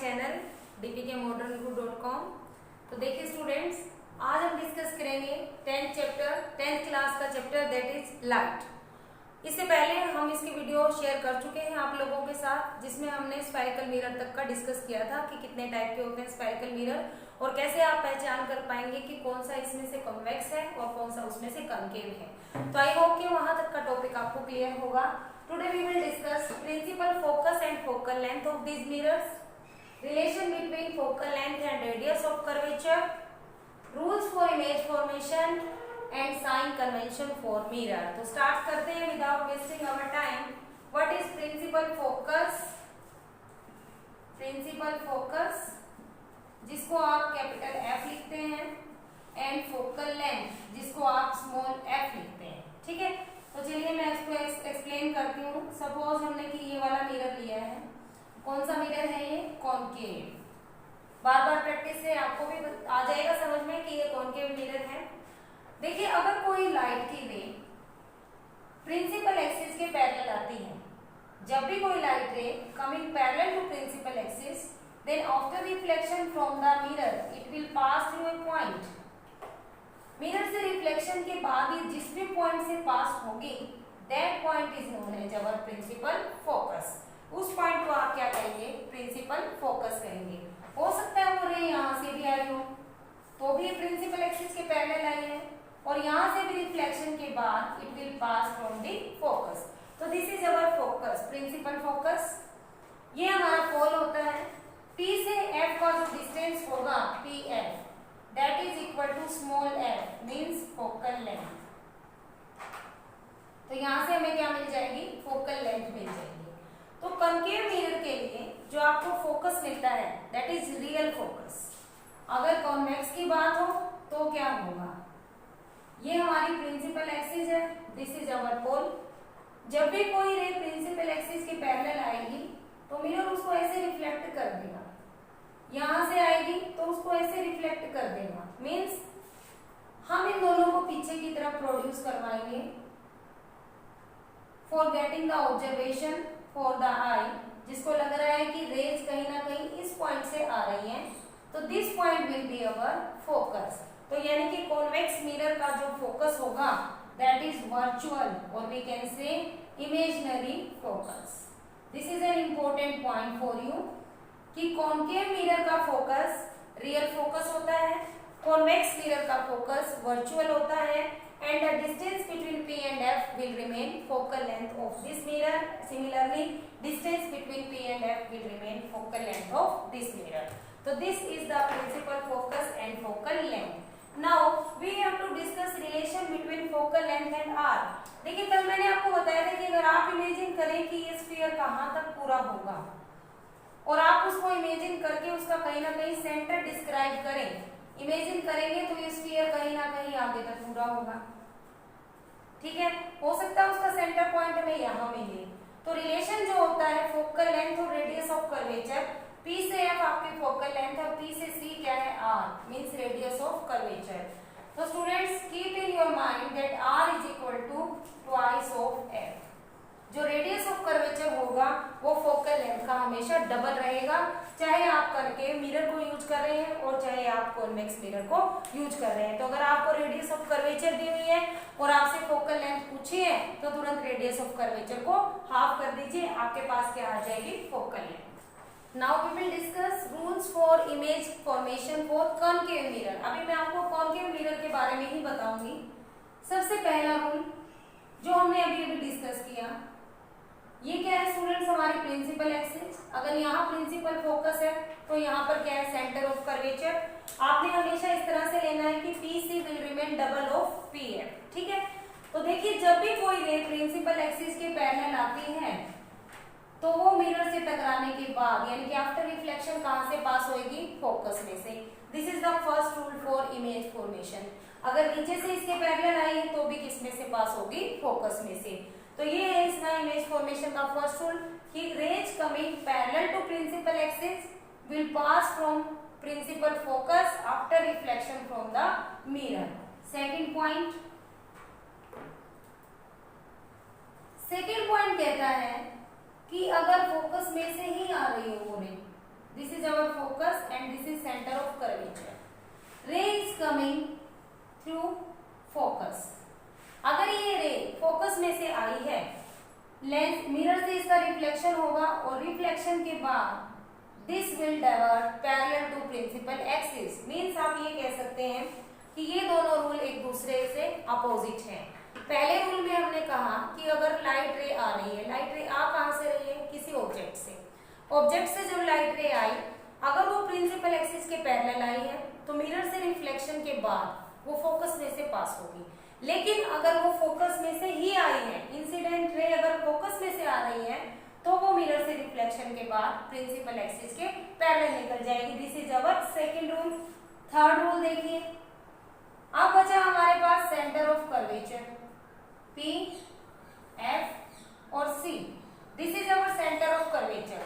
Channel dpkmoderngu.com। तो देखिए students, आज हम डिस्कस करेंगे 10th क्लास का चैप्टर दैट इज लाइट। इससे पहले हम इसकी वीडियो शेयर कर चुके हैं आप लोगों के साथ, जिसमें हमने स्फेरिकल मिरर तक का डिस्कस किया था कि कितने टाइप के होते हैं स्फेरिकल मिरर और कैसे आप पहचान कर पाएंगे कि कौन सा इसमें से कॉन्वेक्स है और कौन सा उसमें से कॉन्केव है। तो आई होप कि वहां तक का टॉपिक आपको क्लियर होगा। Today we will discuss principal focus and focal length of these mirrors, relation between focal length and radius of curvature, rules for image formation and sign convention for mirror। तो start करते हैं without wasting our time. What is principal focus? Principal focus जिसको आप capital F लिखते हैं and focal length जिसको आप small f लिखते हैं। ठीक है, तो चलिए मैं इसको एक्सप्लेन करती हूँ। सपोज हमने कि ये वाला मिरर लिया है। कौन सा मिरर है ये? कॉन्केव। बार बार प्रैक्टिस से आपको भी आ जाएगा समझ में कि ये कॉन्केव मिरर है। देखिए, अगर कोई लाइट की रे प्रिंसिपल एक्सिस के पैरेलल आती है, जब भी कोई light ray coming parallel to principal axis, then after reflection from the mirror it will pass through a point। Mirror से रिफ्लेक्शन के बाद ये जिस भी पॉइंट से पास होगी that point is known as our principal focus. उस point को आप क्या कहेंगे? प्रिंसिपल फोकस कहेंगे। हो सकता है वो रे यहाँ से भी आई हो तो भी प्रिंसिपल एक्सिस के पैरेलल आई है, और यहाँ से भी रिफ्लेक्शन के बाद it will pass from the focus. तो this is our focus, principal focus. ये हमारा फोल होता है। P से F का जो डिस्टेंस होगा PF that is equal to small f means focal length। तो यहाँ से हमें क्या मिल जाएगी? फोकल लेंथ मिल जाएगी। तो कॉन्केव मिरर के लिए जो आपको फोकस मिलता है that is रियल फोकस। अगर कॉन्वेक्स की बात हो तो क्या होगा? ये हमारी प्रिंसिपल एक्सिस है, दिस इज अवर पोल। जब भी कोई रे प्रिंसिपल एक्सिस के पैरेलल आएगी तो मिरर उसको ऐसे रिफ्लेक्ट कर देगा। यहां से आएगी तो उसको ऐसे रिफ्लेक्ट कर देगा। मींस हम इन दोनों को पीछे की तरफ प्रोड्यूस करवाएंगे for getting the observation for the eye. जिसको लग रहा है कि रेज कहीं ना कहीं इस पॉइंट से आ रही हैं, तो this point will be our focus. तो यानी कि कॉन्वेक्स मिरर का जो फोकस होगा दैट इज वर्चुअल और we can say imaginary focus. This is an important point for you कि कॉन्केव मिरर का फोकस रियल फोकस होता है, कॉन्वेक्स मिरर का फोकस वर्चुअल होता है, and the distance between P and F will remain focal length of this mirror। Similarly, distance between P and F will remain focal length of this mirror। So this is the principal focus and focal length। Now we have to discuss relation between focal length and R। देखिए, कल मैंने आपको बताया था कि अगर आप imagine करें कि ये स्फीयर कहाँ तक पूरा होगा और आप उसको इमेजिन करके उसका कहीं ना कहीं सेंटर डिस्क्राइब करें, इमेजिन करेंगे तो ये स्फीयर कहीं ना कहीं आगे तक पूरा होगा। ठीक है, हो सकता है उसका सेंटर पॉइंट हमें यहाँ मिले। तो रिलेशन जो होता है फोकल लेंथ और रेडियस ऑफ कर्वेचर, P से F आपकी फोकल लेंथ है और P से C क्या है? R means radius of curvature. तो students keep in your mind that R is equal to twice of F। जो रेडियस ऑफ कर्वेचर होगा वो फोकल लेंथ का हमेशा डबल रहेगा, चाहे आप कॉन्केव मिरर को यूज कर रहे हैं और चाहे आप कॉन्वेक्स मिरर को यूज कर रहे हैं। तो अगर आपको रेडियस ऑफ कर्वेचर दी हुई है और आपसे फोकल लेंथ पूछी है तो तुरंत रेडियस ऑफ कर्वेचर को हाफ कर दीजिए, आपके पास क्या आ जाएगी? Focal length. Now we will discuss rules for image formation for concave mirror. अभी मैं आपको कॉन्केव मिरर के बारे में ही बताऊंगी। सबसे पहला रूल जो हमने अभी डिस्कस किया, ये क्या है स्टूडेंट्स? हमारी प्रिंसिपल एक्सिस। अगर यहाँ प्रिंसिपल फोकस है तो यहाँ पर क्या है? Centre of curvature. आपने हमेशा इस तरह से लेना है कि PC will remain double of PF। ठीक है, तो देखिए जब भी कोई रे प्रिंसिपल एक्सिस के पैरेलल आती है तो वो मिरर से टकराने के बाद यानी कि आफ्टर रिफ्लेक्शन कहाँ से पास होगी? फोकस में से। This is the first rule for image formation. अगर नीचे से इसके पैरेलल आई है तो भी किस में से पास होगी? फोकस में से। तो ये है इसका इमेज फॉर्मेशन का फर्स्ट रूल कि rays coming parallel to principal axis will pass from principal focus after reflection from the mirror. Second point कहता है कि अगर फोकस में से ही आ रही हो वो ray, this is our focus and this is centre of curvature. Ray is coming through focus. अगर ये रे फोकस में से आई है, लेंस मिरर से इसका रिफ्लेक्शन होगा और रिफ्लेक्शन के बाद this will divert parallel to principal axis. Means आप ये कह सकते हैं कि ये दोनों रूल एक दूसरे से अपोजिट हैं। पहले रूल में हमने कहा कि अगर लाइट रे आ रही है, लाइट रे आ कहां से रही है? किसी ऑब्जेक्ट से। ऑब्जेक्ट से जो लाइट रे आई, अगर वो प्रिंसिपल एक्सिस के पैरेलल आई है तो मिरर से रिफ्लेक्शन के बाद वो फोकस में से पास होगी। लेकिन अगर वो फोकस में से ही आई है, इंसिडेंट रे अगर फोकस में से आ रही है तो वो मिरर से रिफ्लेक्शन के बाद प्रिंसिपल एक्सिस के पैरेलल निकल जाएगी। This is our second rule. Third rule देखिए, अब बचा हमारे पास centre of curvature P, F और C। This is our centre of curvature.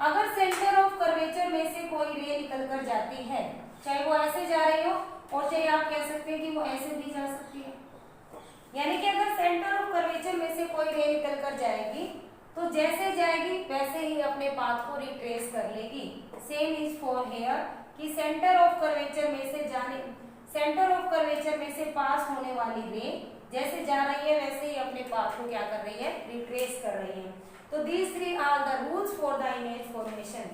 अगर सेंटर ऑफ कर्वेचर में से कोई रे निकल कर जाती है, चाहे वो ऐसे जा रही हो और चाहे आप कह सकते हैं कि वो ऐसे भी जा सकती है, यानी कि अगर सेंटर ऑफ कर्वेचर में से कोई रे निकल कर जाएगी तो जैसे जाएगी वैसे ही अपने पाथ को रिट्रेस कर लेगी। सेम इज फॉर हेयर कि सेंटर ऑफ कर्वेचर में से पास होने वाली रे जैसे जा रही है वैसे ही अपने पाथ को क्या कर रही है? रिट्रेस कर रही है। तो these three are the rules for the image formation.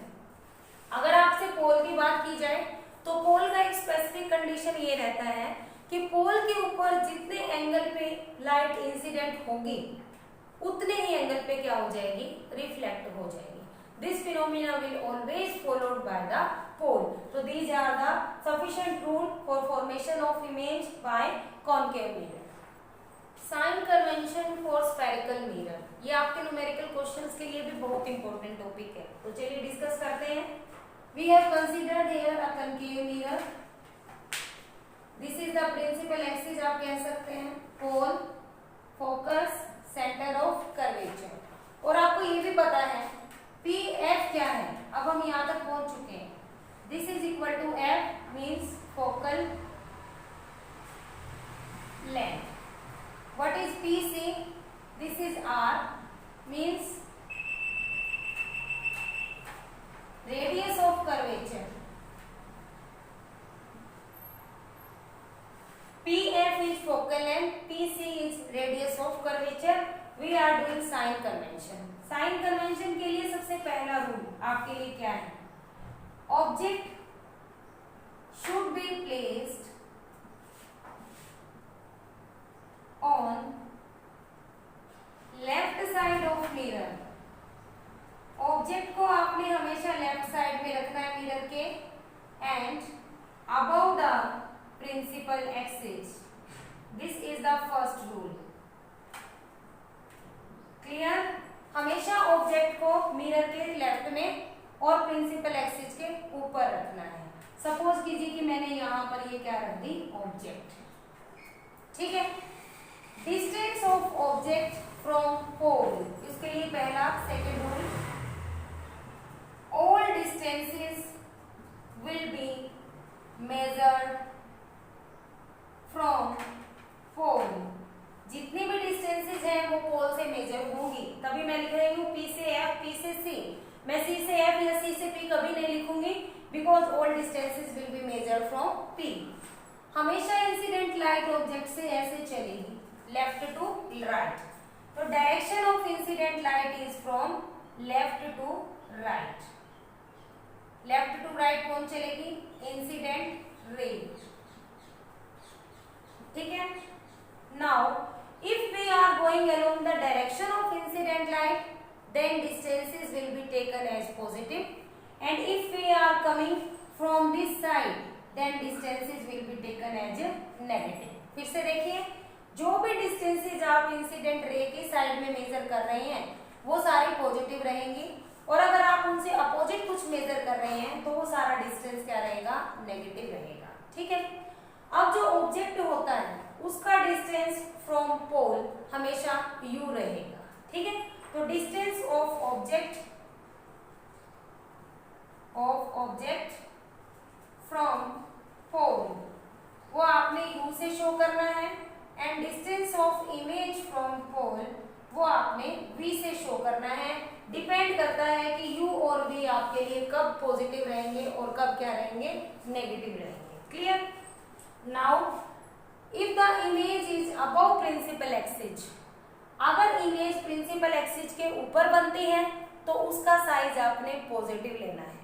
अगर आपसे पोल की बात की जाए तो पोल का एक स्पेसिफिक कंडीशन ये रहता है कि पोल के ऊपर जितने एंगल पे लाइट इंसिडेंट होगी उतने ही एंगल पे क्या हो जाएगी? रिफ्लेक्ट हो जाएगी। This phenomena will always followed by the pole. तो these are the sufficient rule for formation of image by concave mirror. Sign convention for spherical mirror, ये आपके न्यूमेरिकल क्वेश्चंस के लिए भी बहुत इंपॉर्टेंट टॉपिक है। तो चलिए डिस्कस करते हैं। We have considered here a concave mirror. This is the principal axis, आप कह सकते हैं pole, focus, centre of curvature. और आपको ये भी पता है पी एफ क्या है। अब हम यहां तक पहुंच चुके हैं। This is equal to F means focal length. What is P C? This is R means radius of curvature. PF is focal length, PC is radius of curvature. We are doing sign convention. Sign convention के लिए सबसे पहला rule आपके लिए क्या है? Object should be placed on left side of mirror. Object को आपने हमेशा लेफ्ट साइड में रखना है मिरर के and above the principal axis. This is the first rule. Clear? हमेशा ऑब्जेक्ट को मिरर के लेफ्ट में और प्रिंसिपल एक्सिस के ऊपर रखना है। सपोज कीजिए कि मैंने यहां पर ये क्या रख दी? ऑब्जेक्ट। ठीक है। Distance of object from pole, इसके लिए पहला second rule, all distances will be measured from pole। जितनी भी डिस्टेंसेस हैं वो पोल से मेजर होंगी। तभी मैं लिख रही हूँ P से F, P से C। मैं C से F या C से P कभी नहीं लिखूंगी because all distances will be measured from P। हमेशा इंसिडेंट लाइट ऑब्जेक्ट से ऐसे चलेगी लेफ्ट टू राइट। तो direction of incident light is from left to right. Left to right कौन चलेगी? Incident ray. ठीक है। Now if we are going along the direction of incident light then distances will be taken as positive and if we are coming from this side then distances will be taken as negative. फिर से देखिए, जो भी distances आप incident ray की side में major कर रहे हैं वो सारी पॉजिटिव रहेंगी और अगर आप उनसे अपोजिट कुछ मेजर कर रहे हैं तो वो सारा डिस्टेंस क्या रहेगा? नेगेटिव रहेगा। ठीक है। अब जो ऑब्जेक्ट होता है उसका डिस्टेंस फ्रॉम पोल हमेशा u रहेगा। ठीक है। तो distance of object from pole वो आपने u से शो करना है and distance of image from pole वो आपने v से शो करना है। डिपेंड करता है कि u और v आप आपके लिए कब पॉजिटिव रहेंगे और कब क्या रहेंगे, नेगेटिव रहेंगे। Clear? Now if the image is above principal axis, अगर इमेज प्रिंसिपल एक्सिस के ऊपर बनती है तो उसका साइज आपने पॉजिटिव लेना है,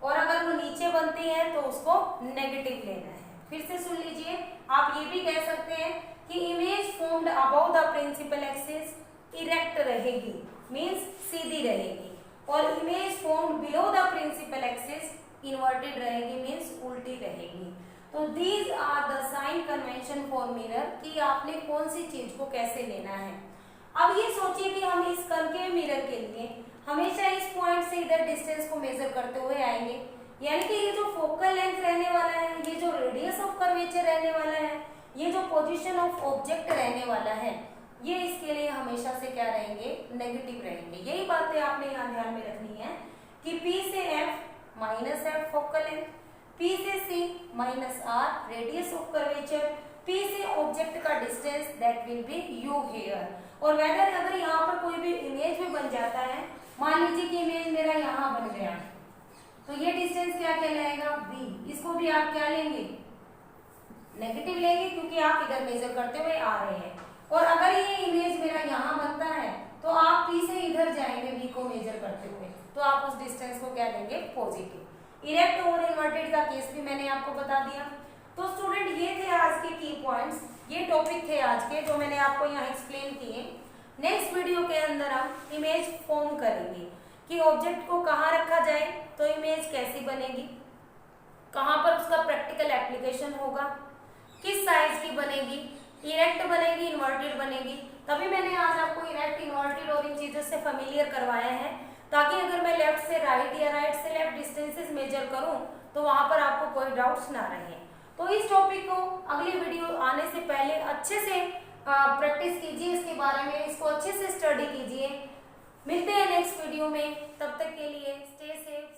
और अगर वो नीचे बनती है तो उसको नेगेटिव लेना है। फिर से सुन लीजिए, आप ये भी कह सकते हैं कि image formed above the principal axis erect रहेगी, मींस सीधी रहेगी, और image formed below the principal axis inverted रहेगी, मींस उल्टी रहेगी। तो these are the sign convention for mirror, कि आपने कौन सी चीज को कैसे लेना है। अब ये सोचिए कि हम इस कनकेव मिरर के लिए हमेशा इस पॉइंट से इधर डिस्टेंस को मेजर करते हुए आएंगे, यानी कि ये जो फोकल लेंथ रहने वाला है, ये जो रेडियस ऑफ कर्वेचर रहने वाला है, ये जो पोजीशन ऑफ ऑब्जेक्ट रहने वाला है, ये इसके लिए हमेशा से क्या रहेंगे, नेगेटिव रहेंगे। यही बातें आपने यहाँ ध्यान में रखनी है कि P से F minus F focal length, P से C minus R radius of curvature, P से ऑब्जेक्ट का distance that will be U here. और वेदर अगर यहाँ पर कोई भी इमेज भी बन जाता है, मान लीजिए कि इमेज मेरा यहाँ बन गया, तो ये डिस्टेंस क्या कहलाएगा, B। इसको भी आप क्या लेंगे, नेगेटिव लेंगे, क्योंकि आप इधर मेजर करते हुए आ रहे हैं। और अगर ये इमेज मेरा यहाँ बनता है तो आप P से इधर जाएंगे B को मेजर करते हुए, तो आप उस डिस्टेंस को क्या लेंगे, पॉजिटिव। इरेक्ट और इन्वर्टेड का केस भी मैंने आपको बता दिया। तो स्टूडेंट ये थे आज के की पॉइंट्स, ये टॉपिक थे आज के जो मैंने आपको यहाँ एक्सप्लेन किए। नेक्स्ट वीडियो के अंदर हम इमेज फॉर्म करेंगे कि ऑब्जेक्ट को कहाँ रखा जाए तो इमेज कैसी बनेगी, कहाँ पर उसका प्रैक्टिकल एप्लीकेशन होगा, किस साइज की बनेगी, इरेक्ट बनेगी, इन्वर्टेड बनेगी। तभी मैंने आज आपको इरेक्ट, इन्वर्टेड और इन चीजों से फेमिलियर करवाया है, ताकि अगर मैं लेफ्ट से राइट या राइट से लेफ्ट डिस्टेंसेस मेजर करूं तो वहां पर आपको कोई डाउट्स ना रहे। तो इस टॉपिक को अगली वीडियो आने से पहले अच्छे से प्रैक्टिस कीजिए, इसके बारे में इसको अच्छे से स्टडी कीजिए। मिलते हैं नेक्स्ट वीडियो में, तब तक के लिए स्टे सेफ।